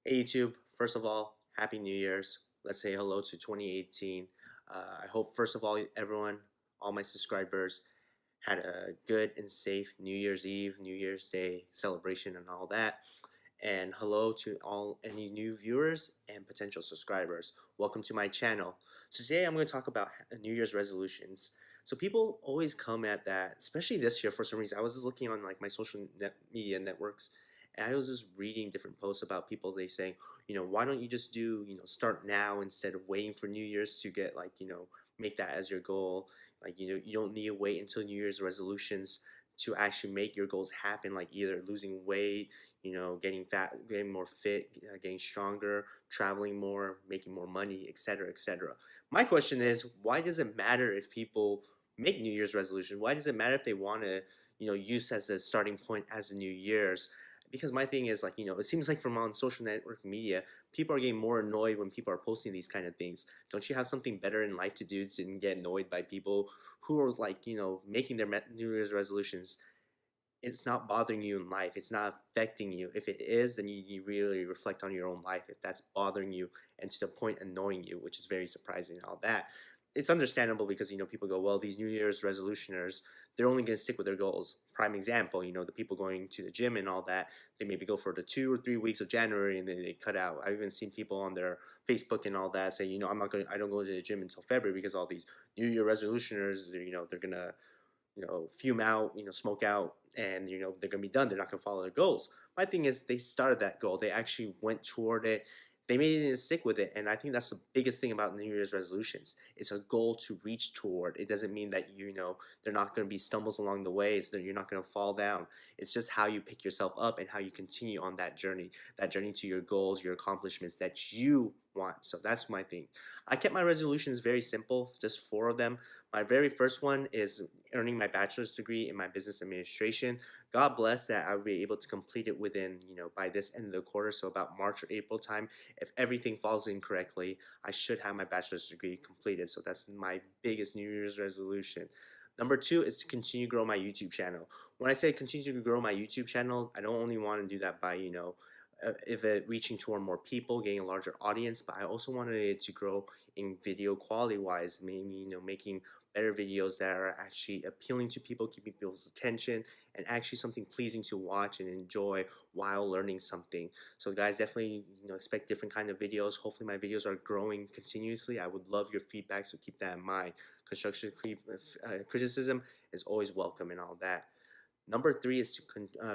Hey YouTube, first of all, Happy New Year's. Let's say hello to 2018. I hope, first of all, everyone, all my subscribers, had a good and safe New Year's Eve, New Year's Day celebration, and all that. And hello to all any new viewers and potential subscribers. Welcome to my channel. So today I'm going to talk about New Year's resolutions. So people always come at that, especially this year for some reason. I was just looking on like my media networks, and I was just reading different posts about people. They saying, why don't you just do, start now instead of waiting for New Year's to get like, make that as your goal. Like, you don't need to wait until New Year's resolutions to actually make your goals happen, like either losing weight, getting fat, getting more fit, getting stronger, traveling more, making more money, etc., etc. My question is, why does it matter if people make New Year's resolution? Why does it matter if they want to, use as the starting point as the New Year's? Because my thing is like, it seems like from on social network media, people are getting more annoyed when people are posting these kind of things. Don't you have something better in life to do than get annoyed by people who are like, making their New Year's resolutions? It's not bothering you in life. It's not affecting you. If it is, then you really reflect on your own life. If that's bothering you and to the point annoying you, which is very surprising and all that, it's understandable because people go, well, these New Year's resolutioners, they're only going to stick with their goals. Prime example, the people going to the gym and all that, they maybe go for the 2 or 3 weeks of January and then they cut out. I've even seen people on their Facebook and all that say, I don't go to the gym until February because all these New Year resolutioners, they're gonna fume out, smoke out, and they're gonna be done. They're not gonna follow their goals. My thing is, they started that goal. They actually went toward it. They made it and stick with it, and I think that's the biggest thing about New Year's resolutions. It's a goal to reach toward. It doesn't mean that they're not going to be stumbles along the way. It's that you're not going to fall down. It's just how you pick yourself up and how you continue on that journey to your goals, your accomplishments that you want. So that's my thing. I kept my resolutions very simple, just four of them. My very first one is earning my bachelor's degree in my business administration. God bless that I will be able to complete it within, by this end of the quarter, so about March or April time. If everything falls in correctly, I should have my bachelor's degree completed. So that's my biggest New Year's resolution. Number two is to continue to grow my YouTube channel. When I say continue to grow my YouTube channel, I don't only want to do that by, if it reaching toward more people, getting a larger audience, but I also wanted it to grow in video quality wise, maybe making better videos that are actually appealing to people, keeping people's attention, and actually something pleasing to watch and enjoy while learning something. So guys, definitely expect different kind of videos. Hopefully my videos are growing continuously. I would love your feedback, so keep that in mind. Constructive criticism is always welcome and all that. Number three is to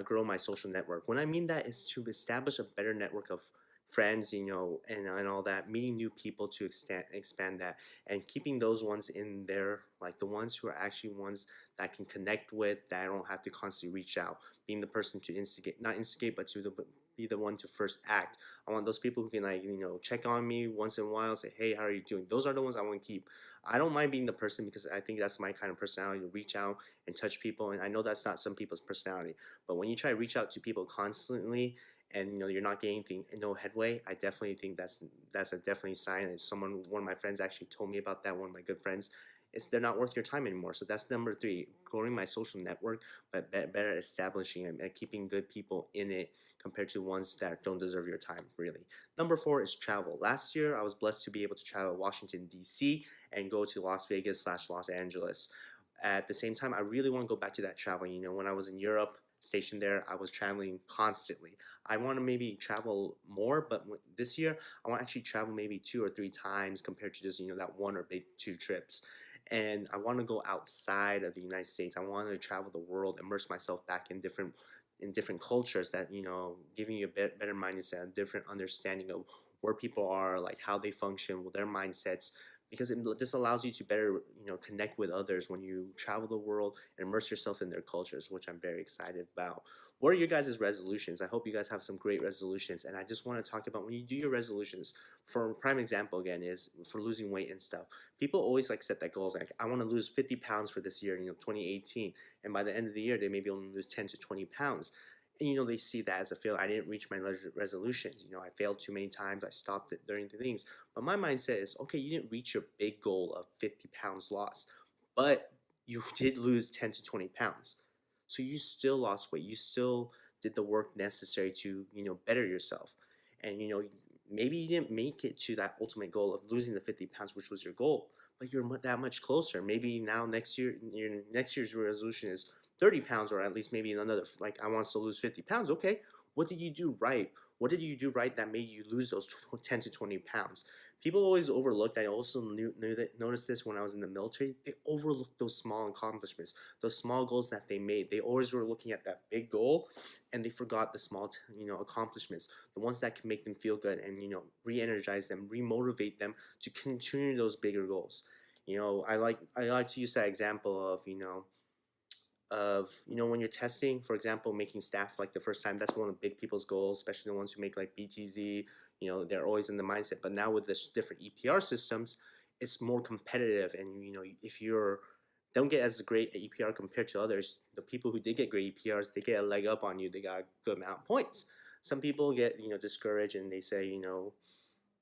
grow my social network. When I mean that is to establish a better network of friends, and all that, meeting new people to expand that, and keeping those ones in there, like the ones who are actually ones that I can connect with, that I don't have to constantly reach out, being the person to instigate, not instigate, but to be the one to first act. I want those people who can like, check on me once in a while, say, hey, how are you doing? Those are the ones I want to keep. I don't mind being the person because I think that's my kind of personality to reach out and touch people. And I know that's not some people's personality, but when you try to reach out to people constantly and you're not getting anything, no headway, I definitely think that's a definitely sign. And one of my friends actually told me about that. One of my good friends. They're not worth your time anymore. So that's number three, growing my social network, but better establishing it and keeping good people in it compared to ones that don't deserve your time, really. Number four is travel. Last year, I was blessed to be able to travel to Washington, D.C. and go to Las Vegas / Los Angeles. At the same time, I really want to go back to that traveling. When I was in Europe, stationed there, I was traveling constantly. I want to maybe travel more, but this year, I want to actually travel maybe 2 or 3 times compared to just, that one or maybe two trips. And I want to go outside of the United States. I want to travel the world, immerse myself back in different cultures that, giving you a better mindset, a different understanding of where people are, like how they function, with their mindsets, because this allows you to better connect with others when you travel the world and immerse yourself in their cultures, which I'm very excited about. What are your guys' resolutions? I hope you guys have some great resolutions, and I just want to talk about when you do your resolutions. For prime example again is for losing weight and stuff. People always like set that goals like I want to lose 50 pounds for this year, 2018, and by the end of the year they maybe only lose 10 to 20 pounds. And they see that as a failure. I didn't reach my resolutions. I failed too many times. I stopped it during the things. But my mindset is, okay, you didn't reach your big goal of 50 pounds loss, but you did lose 10 to 20 pounds. So you still lost weight. You still did the work necessary to, better yourself. and maybe you didn't make it to that ultimate goal of losing the 50 pounds, which was your goal, but you're that much closer. Maybe now next year, your next year's resolution is 30 pounds, or at least maybe another, like, I want to lose 50 pounds. Okay, what did you do right? What did you do right that made you lose those 10 to 20 pounds? People always overlooked. I also noticed this when I was in the military. They overlooked those small accomplishments, those small goals that they made. They always were looking at that big goal, and they forgot the small, accomplishments, the ones that can make them feel good and re-energize them, re-motivate them to continue those bigger goals. I like to use that example of when you're testing, for example, making staff like the first time. That's one of the big people's goals, especially the ones who make like BTZ. They're always in the mindset. But now with this different EPR systems, it's more competitive, and if you're don't get as great at EPR compared to others, the people who did get great EPRs, they get a leg up on you. They got a good amount of points. Some people get discouraged, and they say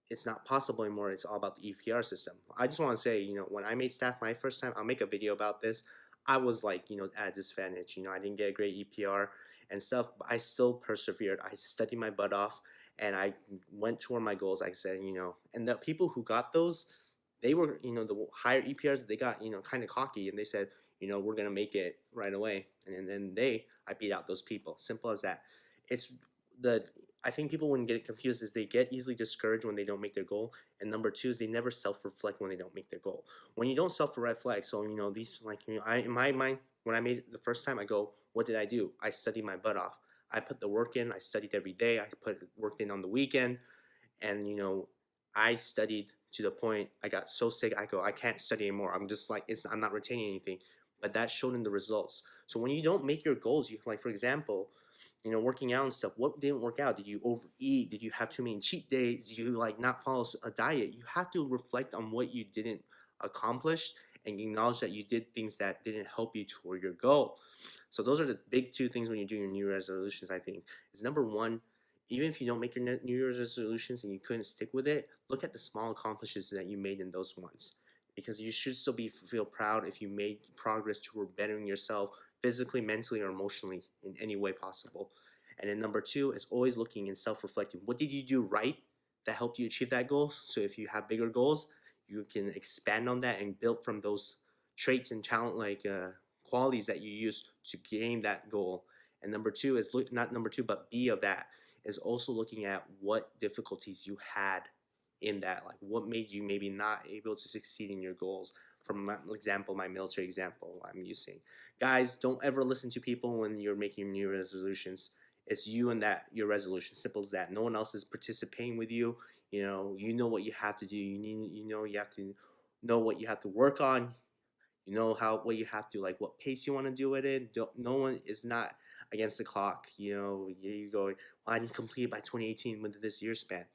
it's not possible anymore. It's all about the EPR system. I just want to say, when I made staff my first time, I'll make a video about this. I was like, at a disadvantage. I didn't get a great EPR and stuff, but I still persevered. I studied my butt off, and I went toward my goals. Like I said, and the people who got those, they were, the higher EPRs, they got, kind of cocky, and they said, we're gonna make it right away, and then I beat out those people. Simple as that. It's the I think people wouldn't get confused is they get easily discouraged when they don't make their goal, and number two is they never self-reflect when they don't make their goal. When you don't self-reflect, so these, like, I, in my mind, when I made it the first time, I go, what did I do? I studied my butt off. I put the work in. I studied every day. I put work in on the weekend, and I studied to the point I got so sick. I go, I can't study anymore. I'm just like, I'm not retaining anything. But that showed in the results. So when you don't make your goals, you, like, for example, working out and stuff, what didn't work out? Did you overeat? Did you have too many cheat days? Did you like not follow a diet? You have to reflect on what you didn't accomplish and acknowledge that you did things that didn't help you toward your goal. So those are the big two things when you're doing your New Year's resolutions, I think. Is number one, even if you don't make your New Year's resolutions and you couldn't stick with it, look at the small accomplishments that you made in those ones. Because you should still feel proud if you made progress toward bettering yourself physically, mentally, or emotionally in any way possible. And then number two is always looking and self-reflecting. What did you do right that helped you achieve that goal? So if you have bigger goals, you can expand on that and build from those traits and talent, like qualities that you use to gain that goal. And number two is not number two, but B of that is also looking at what difficulties you had in that, like what made you maybe not able to succeed in your goals. From my example, my military example I'm using. Guys, don't ever listen to people when you're making new resolutions. It's you and that your resolution. Simple as that. No one else is participating with you. You know what you have to do. You have to know what you have to work on. You know what you have to, like, what pace you want to do it in. No one is not against the clock. You go, well, I need to complete it by 2018 within this year span.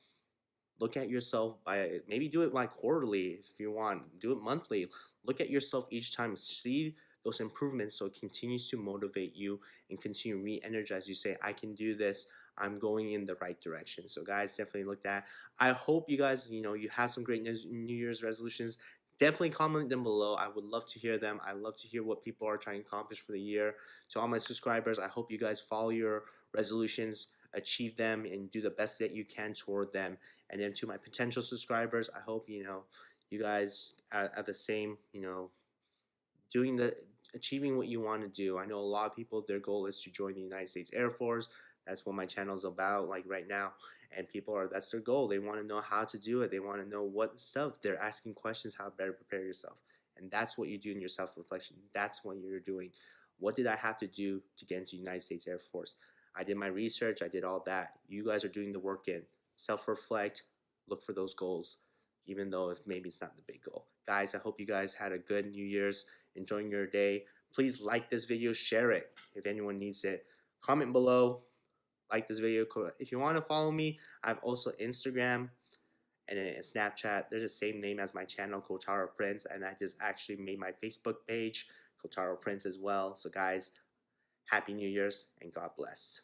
Look at yourself by, maybe do it like quarterly if you want, do it monthly. Look at yourself each time, see those improvements, so it continues to motivate you and continue to re-energize you. Say, I can do this, I'm going in the right direction. So guys, definitely look at that. I hope you guys, you have some great New Year's resolutions. Definitely comment them below. I would love to hear them. I love to hear what people are trying to accomplish for the year. To all my subscribers, I hope you guys follow your resolutions, achieve them, and do the best that you can toward them. And then to my potential subscribers, I hope you guys are the same, achieving what you want to do. I know a lot of people, their goal is to join the United States Air Force. That's what my channel is about, like right now. And that's their goal. They want to know how to do it. They want to know what stuff. They're asking questions, how to better prepare yourself. And that's what you do in your self-reflection. That's what you're doing. What did I have to do to get into the United States Air Force? I did my research. I did all that. You guys are doing the work in. Self-reflect. Look for those goals, even though if maybe it's not the big goal. Guys, I hope you guys had a good New Year's, enjoying your day. Please like this video, share it if anyone needs it. Comment below, like this video. If you want to follow me, I have also Instagram and then Snapchat. There's the same name as my channel, Kotaro Prince, and I just actually made my Facebook page, Kotaro Prince, as well. So guys, Happy New Year's and God bless.